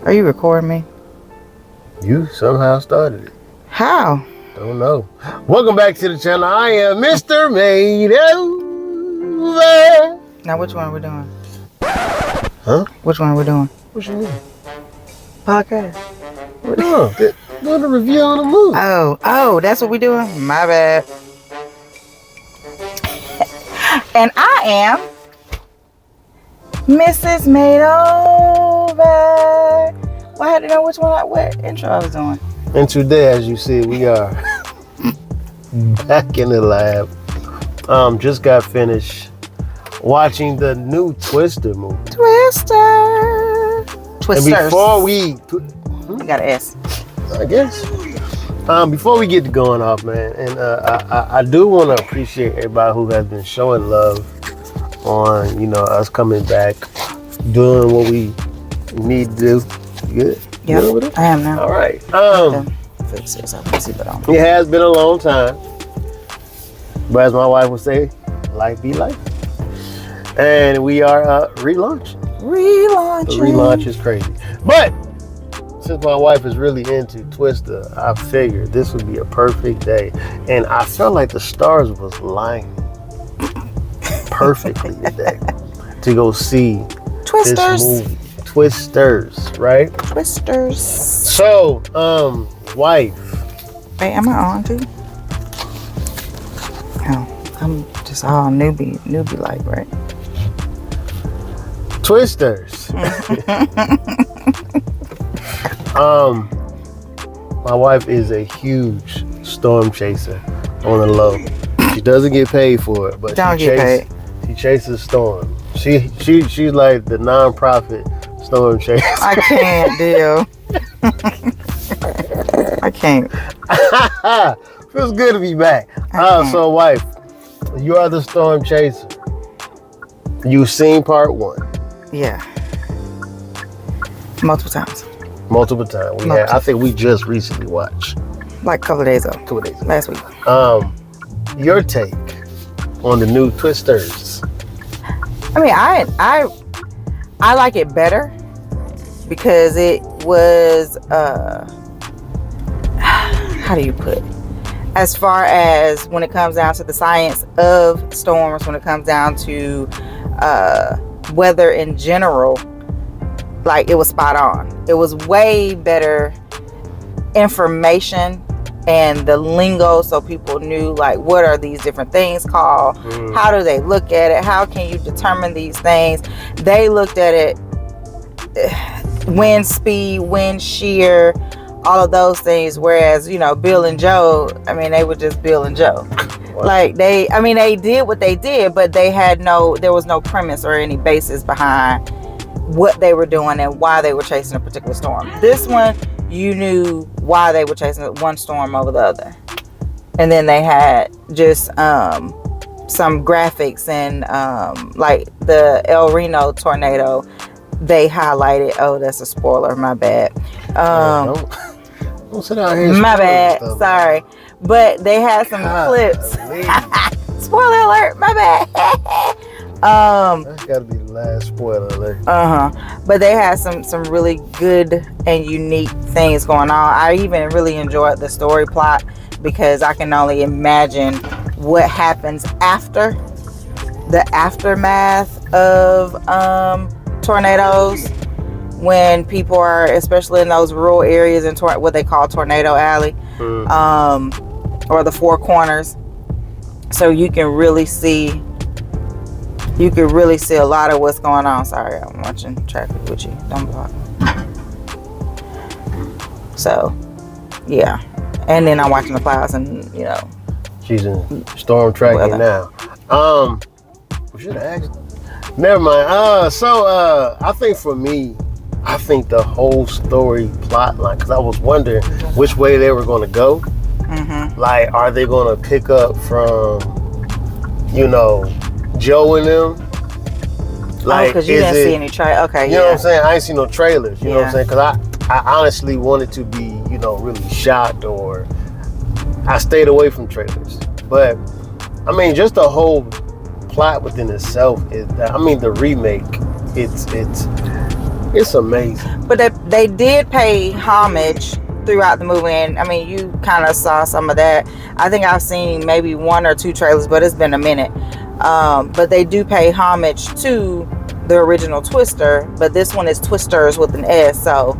Are you recording me? You somehow started it. How? Don't know. Welcome back to the channel. I am Mr. Made Over. Now, which one are we doing? Huh? Which one are we doing? What you mean? Podcast. No, doing a review on the movie. Oh, that's what we doing? My bad. And I am Mrs. Made Over. Well, I had to know what intro I was doing. And today, as you see, we are back in the lab. Just got finished watching the new Twister movie. Twisters. And before we... I got an S. I guess. Before we get going off, man, and I do want to appreciate everybody who has been showing love on, us coming back, doing what we need to do. Good? Yeah, I am now. All right. Fix this. I can see it on. It has been a long time, but as my wife would say, life be life. And we are relaunching. The relaunch is crazy. But since my wife is really into Twister, I figured this would be a perfect day. And I felt like the stars was lying perfectly today to go see Twisters. this movie. Twisters, right? Twisters. So, wife. Hey, am I on too? Oh, I'm just all newbie like, right? Twisters. My wife is a huge storm chaser on the low. She doesn't get paid for it, but she chases storm. She's like the non-profit storm chaser. I can't deal. I can't. Feels good to be back. So wife, you are the storm chaser. You've seen part 1. Yeah. Multiple times. I think we just recently watched. Like a couple of days ago. 2 days ago. Last week. Your take on the new Twisters. I mean, I like it better because it was how do you put it? As far as when it comes down to the science of storms, when it comes down to weather in general, like it was spot on. It was way better information and the lingo, so people knew like what are these different things called, how do they look at it, how can you determine these things. They looked at it, wind speed, wind shear, all of those things, whereas Bill and Joe, I mean, they were just Bill and Joe. Wow. Like they did what they did, but there was no premise or any basis behind what they were doing and why they were chasing a particular storm. This one, you knew why they were chasing one storm over the other. And then they had just some graphics and like the El Reno tornado, they highlighted. Oh, that's a spoiler, my bad. Don't sit out here. My bad, sorry. But they had some clips. Spoiler alert, my bad. That's gotta be the last spoiler alert. But they had some really good and unique things going on. I even really enjoyed the story plot because I can only imagine what happens after the aftermath of tornadoes, when people are, especially in those rural areas in what they call Tornado Alley, or the Four Corners. So you can really see a lot of what's going on. Sorry, I'm watching traffic with you. Don't block. So, yeah. And then I'm watching the clouds and, She's in storm tracking now. We should have asked. Never mind. I think for me, the whole story plot line, because I was wondering which way they were going to go. Like, are they going to pick up from, Joe and them? Like, because you didn't see any trailer. Okay, you know what I'm saying? I ain't seen no trailers. You know what I'm saying? Because I honestly wanted to be, really shocked, or I stayed away from trailers. But, I mean, just the whole plot within itself is, the remake, it's It's amazing. But they did pay homage throughout the movie, and I mean, you kind of saw some of that. I think I've seen maybe 1 or 2 trailers, but it's been a minute. But they do pay homage to the original Twister, but this one is Twisters with an S. So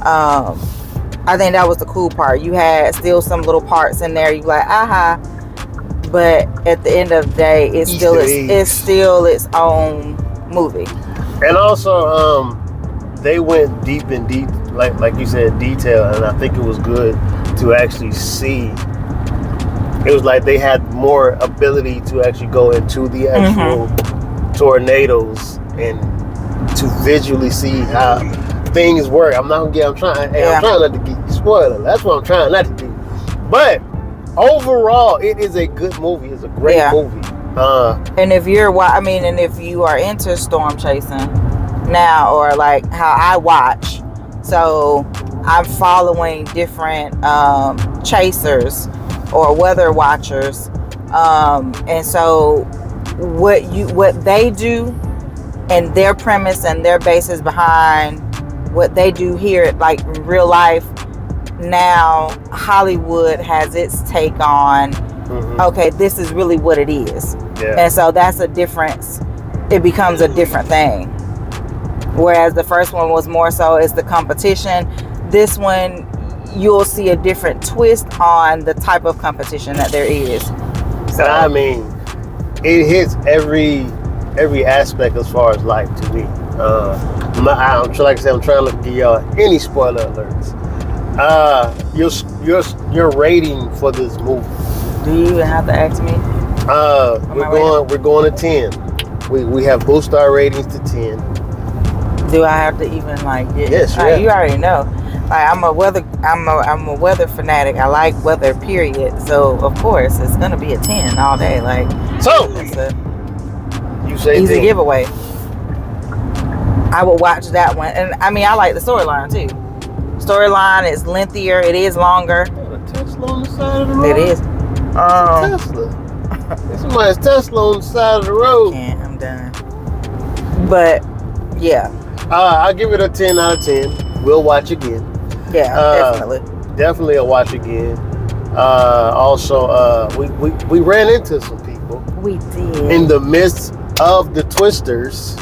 I think that was the cool part. You had still some little parts in there. You like, aha. But at the end of the day, it's still its own movie. And also, they went deep, like you said, detail, and I think it was good to actually see. It was like they had more ability to actually go into the actual tornadoes and to visually see how things work. I'm trying not to get spoiler. That's what I'm trying not to do. But overall, it is a good movie. It's a great movie. And if you are into storm chasing now, or like how I watch, so I'm following different chasers or weather watchers, and so what they do and their premise and their basis behind what they do here, like in real life. Now Hollywood has its take on, okay, this is really what it is. And so that's a difference. It becomes a different thing. Whereas the first one was more so it's the competition. This one, you'll see a different twist on the type of competition that there is. So I mean, it hits every aspect as far as life to me. Like I said, I'm trying to give y'all any spoiler alerts. Your rating for this movie. Do you even have to ask me? We're going to 10. We have both star ratings to 10. Do I have to even like get? Yes, you already know. Like I'm a weather fanatic. I like weather, period. So of course it's gonna be a 10 all day. Like you say easy 10. giveaway. I would watch that one, and I mean I like the storyline too. Storyline is lengthier. It is longer. A Tesla on the side of the road. It is. Tesla. Somebody's Tesla on the side of the road. I'm done. But yeah. I'll give it a 10 out of 10. We'll watch again. Yeah, definitely. Definitely a watch again. Also, we ran into some people. We did. In the midst of the Twisters.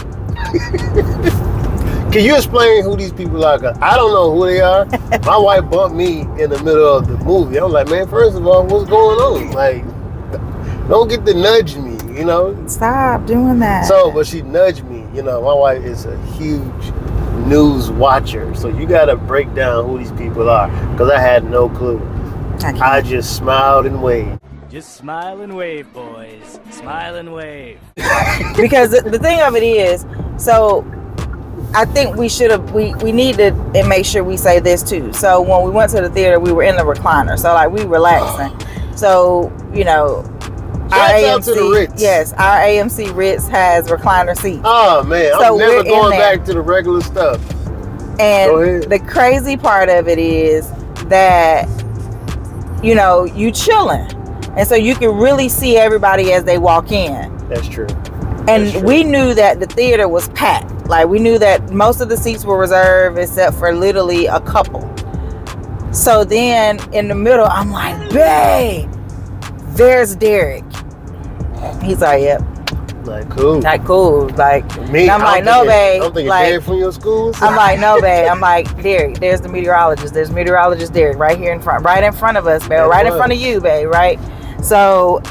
Can you explain who these people are? 'Cause I don't know who they are. My wife bumped me in the middle of the movie. I'm like, man, first of all, what's going on? Like, don't get to nudge me, you know? Stop doing that. So, but she nudged me. You know, my wife is a huge news watcher. So you got to break down who these people are. Because I had no clue. I just smiled and waved. Just smile and wave, boys. Smile and wave. Because the thing of it is, so I think we need to make sure we say this too. So when we went to the theater, we were in the recliner. So like we relaxing. So, you know, Shouts out to the Ritz. Yes, our AMC Ritz has recliner seats. Oh man, so I'm never going back to the regular stuff. And the crazy part of it is that, you know, you chilling. And so you can really see everybody as they walk in. That's true. And we knew that the theater was packed. Like we knew that most of the seats were reserved except for literally a couple. So then in the middle, I'm like, babe, there's Derek. He's like, yep. Like, cool. Like, cool. Like, me, I'm like, no, babe. I'm thinking like, Derek from your school. I'm like, no, babe. I'm like, Derek, there's the meteorologist. There's meteorologist Derek right here in front of us, babe. Right in front of you, babe. Right. So,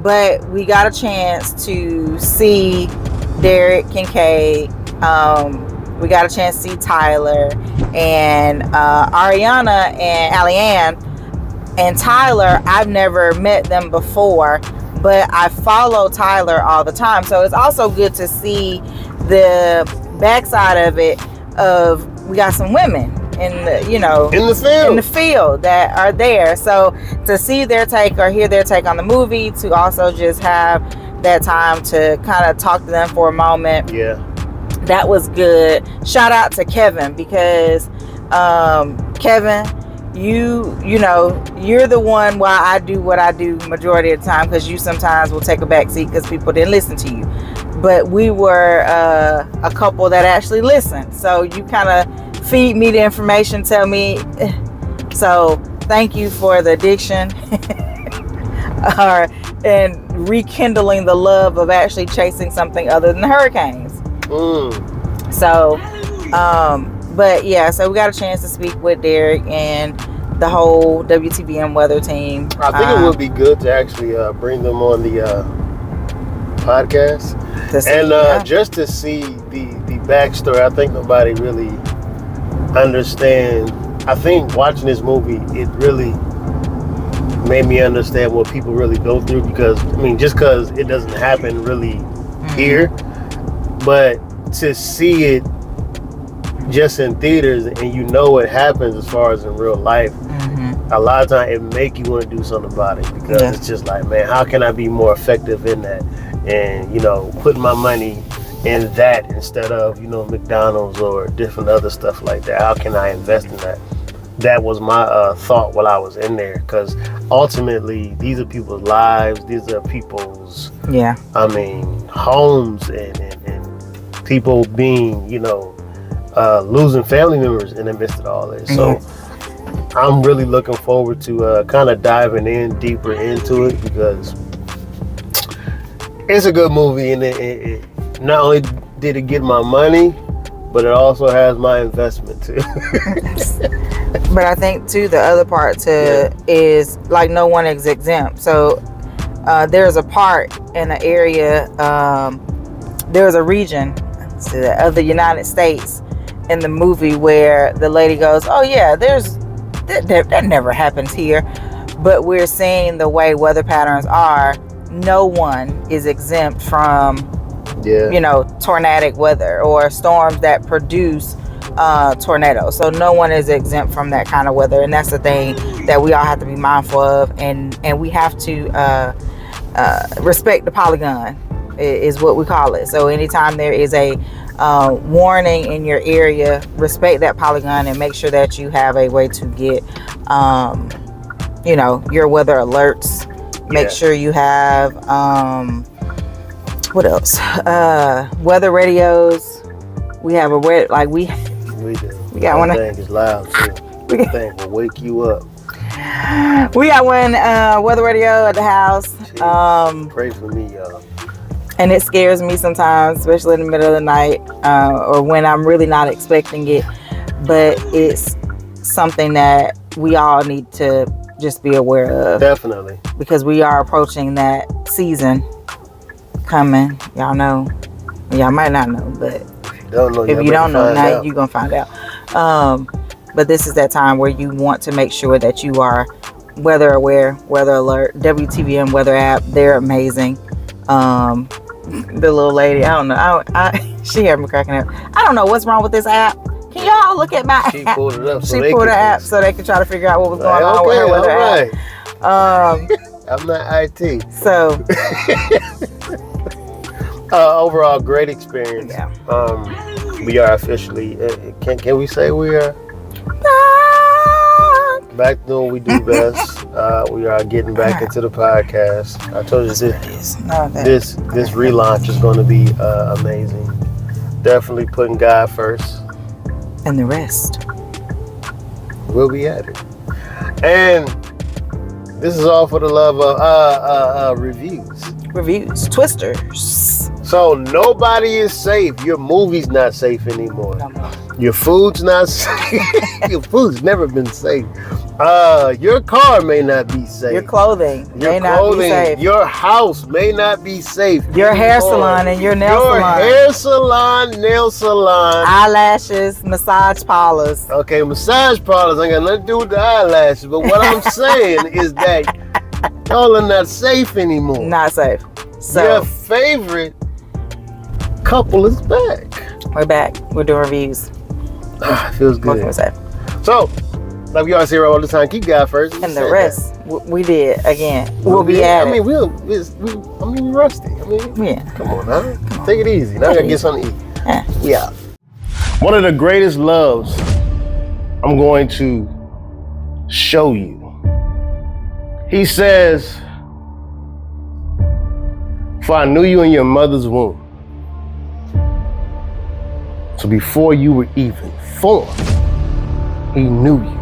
but we got a chance to see Derek Kincaid. We got a chance to see Tyler and Ariana and Allie-Ann. And Tyler, I've never met them before, but I follow Tyler all the time. So it's also good to see the backside of it. We got some women in the field that are there. So to see their take or hear their take on the movie, to also just have that time to kind of talk to them for a moment. Yeah, that was good. Shout out to Kevin, because Kevin, you know, you're the one why I do what I do majority of the time, because you sometimes will take a back seat because people didn't listen to you. But we were a couple that actually listened. So you kind of feed me the information, tell me. So thank you for the addiction and rekindling the love of actually chasing something other than hurricanes. So, but yeah, so we got a chance to speak with Derek and the whole WTBM weather team. I think it would be good to actually bring them on the podcast just to see the backstory. I think nobody really understands. I think watching this movie, it really made me understand what people really go through, because I mean, just because it doesn't happen really here, but to see it just in theaters and you know what happens as far as in real life, a lot of times it make you want to do something about it, because it's just like, man, how can I be more effective in that, and you know, put my money in that instead of, you know, McDonald's or different other stuff like that. How can I invest in that? That was my thought while I was in there, because ultimately these are people's lives, these are people's I mean homes, and people being, you know, losing family members in the midst of all this. So I'm really looking forward to kind of diving in deeper into it, because it's a good movie, and it not only did it get my money, but it also has my investment too. But I think too, the other part too is like no one is exempt. So there's a part in an area, there's a region of the United States in the movie where the lady goes, oh yeah, that never happens here. But we're seeing the way weather patterns are, no one is exempt from you know, tornadic weather or storms that produce tornadoes. So no one is exempt from that kind of weather, and that's the thing that we all have to be mindful of, and we have to respect the polygon is what we call it. So anytime there is a warning in your area, respect that polygon and make sure that you have a way to get you know, your weather alerts. Make sure you have what else? Weather radios. We have a we do. We got one. That thing is loud too. That thing will wake you up. We got one weather radio at the house. Pray for me, y'all. And it scares me sometimes, especially in the middle of the night, or when I'm really not expecting it. But it's something that we all need to just be aware of. Definitely. Because we are approaching that season coming. Y'all know. Y'all might not know, but if you don't know now, you're going to find out. But this is that time where you want to make sure that you are weather aware, weather alert, WTVM weather app. They're amazing. The little lady, I don't know. She had me cracking up. I don't know what's wrong with this app. Can y'all look at my app? She pulled it up. She pulled the app so they could try to figure out what was going on with her weather app. I'm not IT. So overall, great experience. Yeah. We are officially. Can we say we are back to doing what we do best? We are getting back into the podcast. I told you this relaunch is going to be amazing. Definitely putting God first, and the rest we'll be at it. And this is all for the love of reviews, twisters. So nobody is safe. Your movie's not safe anymore. Your food's not safe. Your food's never been safe. Your car may not be safe. Your clothing may not be safe. Your house may not be safe. Your hair salon and your nail salon. Your hair salon, nail salon. Eyelashes, massage parlors. Okay, massage parlors ain't got nothing to do with the eyelashes. But what I'm saying is that y'all are not safe anymore. Not safe. So your favorite couple is back. We're back. We're doing reviews. Feels good. So, like we always say all the time, keep God first. And the rest, we did again. We'll be at it. I mean, we're rusty. I mean, come on, huh? Take it easy. Now I gotta get something to eat. Yeah. One of the greatest loves I'm going to show you. He says, for I knew you in your mother's womb. So before you were even formed, he knew you.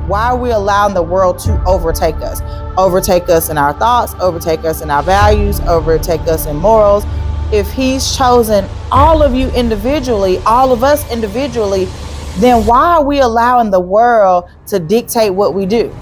Why are we allowing the world to overtake us? Overtake us in our thoughts, overtake us in our values, overtake us in morals. If he's chosen all of you individually, all of us individually, then why are we allowing the world to dictate what we do?